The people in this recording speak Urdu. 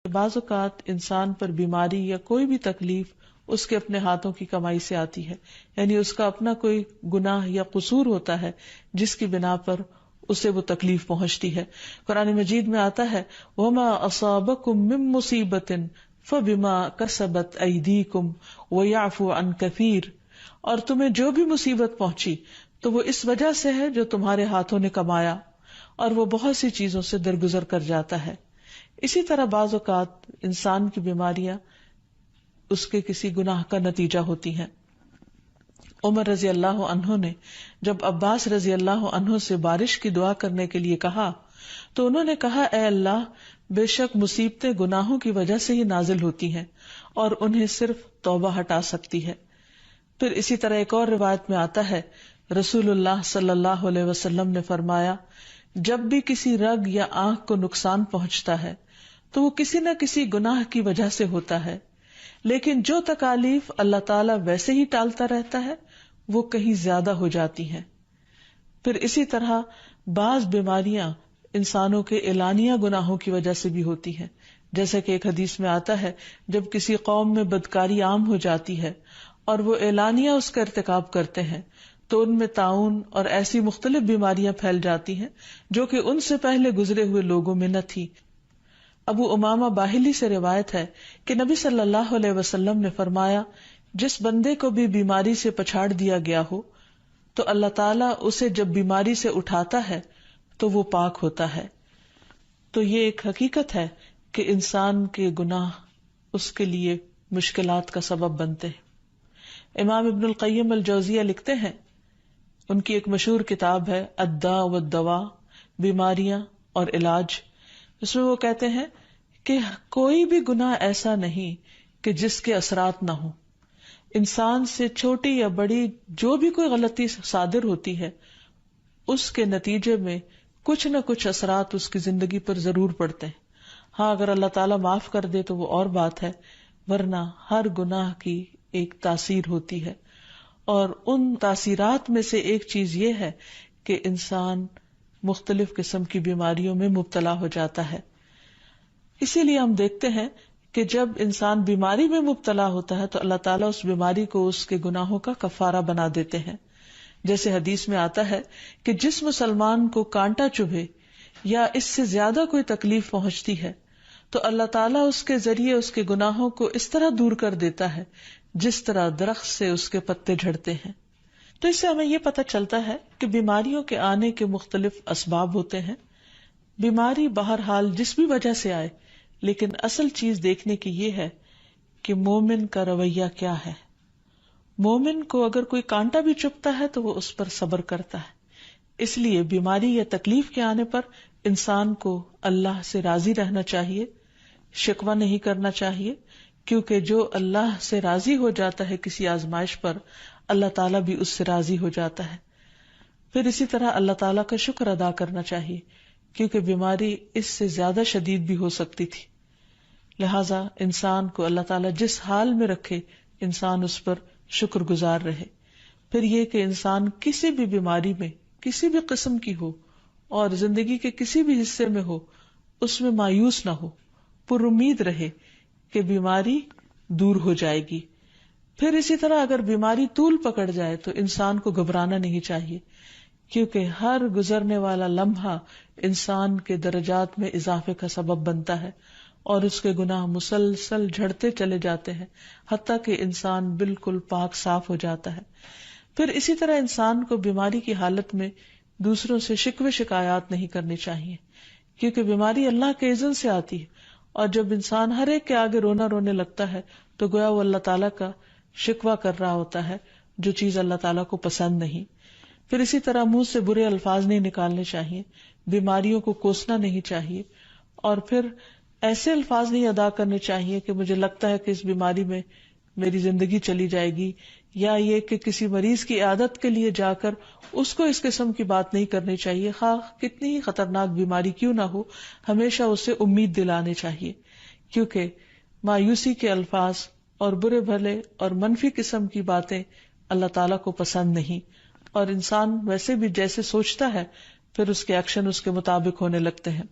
بعض اوقات انسان پر بیماری یا کوئی بھی تکلیف اس کے اپنے ہاتھوں کی کمائی سے آتی ہے، یعنی اس کا اپنا کوئی گناہ یا قصور ہوتا ہے جس کی بنا پر اسے وہ تکلیف پہنچتی ہے. قرآن مجید میں آتا ہے وَمَا أَصَابَكُم مِّن مُّصِيبَةٍ فَبِمَا كَسَبَتْ أَيْدِيكُمْ وَيَعْفُو عَن كَثِيرٍ، اور تمہیں جو بھی مصیبت پہنچی تو وہ اس وجہ سے ہے جو تمہارے ہاتھوں نے کمایا، اور وہ بہت سی چیزوں سے درگزر کر جاتا ہے. اسی طرح بعض اوقات انسان کی بیماریاں اس کے کسی گناہ کا نتیجہ ہوتی ہیں. عمر رضی اللہ عنہ نے جب عباس رضی اللہ عنہ سے بارش کی دعا کرنے کے لیے کہا تو انہوں نے کہا اے اللہ، بے شک مصیبتیں گناہوں کی وجہ سے ہی نازل ہوتی ہیں اور انہیں صرف توبہ ہٹا سکتی ہے. پھر اسی طرح ایک اور روایت میں آتا ہے رسول اللہ صلی اللہ علیہ وسلم نے فرمایا جب بھی کسی رگ یا آنکھ کو نقصان پہنچتا ہے تو وہ کسی نہ کسی گناہ کی وجہ سے ہوتا ہے، لیکن جو تکالیف اللہ تعالیٰ ویسے ہی ٹالتا رہتا ہے وہ کہیں زیادہ ہو جاتی ہیں. پھر اسی طرح بعض بیماریاں انسانوں کے اعلانیہ گناہوں کی وجہ سے بھی ہوتی ہیں، جیسا کہ ایک حدیث میں آتا ہے جب کسی قوم میں بدکاری عام ہو جاتی ہے اور وہ اعلانیہ اس کا ارتکاب کرتے ہیں تو ان میں طاعون اور ایسی مختلف بیماریاں پھیل جاتی ہیں جو کہ ان سے پہلے گزرے ہوئے لوگوں میں نہ تھی. ابو امامہ باہلی سے روایت ہے کہ نبی صلی اللہ علیہ وسلم نے فرمایا جس بندے کو بھی بیماری سے پچھاڑ دیا گیا ہو تو اللہ تعالیٰ اسے جب بیماری سے اٹھاتا ہے تو وہ پاک ہوتا ہے. تو یہ ایک حقیقت ہے کہ انسان کے گناہ اس کے لیے مشکلات کا سبب بنتے ہیں. امام ابن القیم الجوزیہ لکھتے ہیں، ان کی ایک مشہور کتاب ہے الداء والدواء، بیماریاں اور علاج، اس میں وہ کہتے ہیں کہ کوئی بھی گناہ ایسا نہیں کہ جس کے اثرات نہ ہوں. انسان سے چھوٹی یا بڑی جو بھی کوئی غلطی صادر ہوتی ہے اس کے نتیجے میں کچھ نہ کچھ اثرات اس کی زندگی پر ضرور پڑتے ہیں. ہاں اگر اللہ تعالیٰ معاف کر دے تو وہ اور بات ہے، ورنہ ہر گناہ کی ایک تاثیر ہوتی ہے، اور ان تاثیرات میں سے ایک چیز یہ ہے کہ انسان مختلف قسم کی بیماریوں میں مبتلا ہو جاتا ہے. اسی لیے ہم دیکھتے ہیں کہ جب انسان بیماری میں مبتلا ہوتا ہے تو اللہ تعالیٰ اس بیماری کو اس کے گناہوں کا کفارہ بنا دیتے ہیں. جیسے حدیث میں آتا ہے کہ جس مسلمان کو کانٹا چبھے یا اس سے زیادہ کوئی تکلیف پہنچتی ہے تو اللہ تعالیٰ اس کے ذریعے اس کے گناہوں کو اس طرح دور کر دیتا ہے جس طرح درخت سے اس کے پتے جھڑتے ہیں. تو اس سے ہمیں یہ پتہ چلتا ہے کہ بیماریوں کے آنے کے مختلف اسباب ہوتے ہیں. بیماری بہرحال جس بھی وجہ سے آئے، لیکن اصل چیز دیکھنے کی یہ ہے کہ مومن کا رویہ کیا ہے. مومن کو اگر کوئی کانٹا بھی چبھتا ہے تو وہ اس پر صبر کرتا ہے. اس لیے بیماری یا تکلیف کے آنے پر انسان کو اللہ سے راضی رہنا چاہیے، شکوہ نہیں کرنا چاہیے، کیونکہ جو اللہ سے راضی ہو جاتا ہے کسی آزمائش پر، اللہ تعالیٰ بھی اس سے راضی ہو جاتا ہے. پھر اسی طرح اللہ تعالیٰ کا شکر ادا کرنا چاہیے، کیونکہ بیماری اس سے زیادہ شدید بھی ہو سکتی تھی. لہذا انسان کو اللہ تعالیٰ جس حال میں رکھے انسان اس پر شکر گزار رہے. پھر یہ کہ انسان کسی بھی بیماری میں کسی بھی قسم کی ہو اور زندگی کے کسی بھی حصے میں ہو اس میں مایوس نہ ہو، پر امید رہے کہ بیماری دور ہو جائے گی. پھر اسی طرح اگر بیماری طول پکڑ جائے تو انسان کو گھبرانا نہیں چاہیے، کیونکہ ہر گزرنے والا لمحہ انسان کے درجات میں اضافے کا سبب بنتا ہے اور اس کے گناہ مسلسل جھڑتے چلے جاتے ہیں حتیٰ کہ انسان بالکل پاک صاف ہو جاتا ہے. پھر اسی طرح انسان کو بیماری کی حالت میں دوسروں سے شکوے شکایات نہیں کرنی چاہیے، کیونکہ بیماری اللہ کے اذن سے آتی ہے، اور جب انسان ہر ایک کے آگے رونے لگتا ہے تو گویا وہ اللہ تعالیٰ کا شکوہ کر رہا ہوتا ہے، جو چیز اللہ تعالیٰ کو پسند نہیں. پھر اسی طرح منہ سے برے الفاظ نہیں نکالنے چاہیے، بیماریوں کو کوسنا نہیں چاہیے، اور پھر ایسے الفاظ نہیں ادا کرنے چاہیے کہ مجھے لگتا ہے کہ اس بیماری میں میری زندگی چلی جائے گی، یا یہ کہ کسی مریض کی عیادت کے لیے جا کر اس کو اس قسم کی بات نہیں کرنی چاہیے، خواہ کتنی ہی خطرناک بیماری کیوں نہ ہو. ہمیشہ اسے امید دلانے چاہیے، کیونکہ مایوسی کے الفاظ اور برے بھلے اور منفی قسم کی باتیں اللہ تعالیٰ کو پسند نہیں، اور انسان ویسے بھی جیسے سوچتا ہے پھر اس کے ایکشن اس کے مطابق ہونے لگتے ہیں.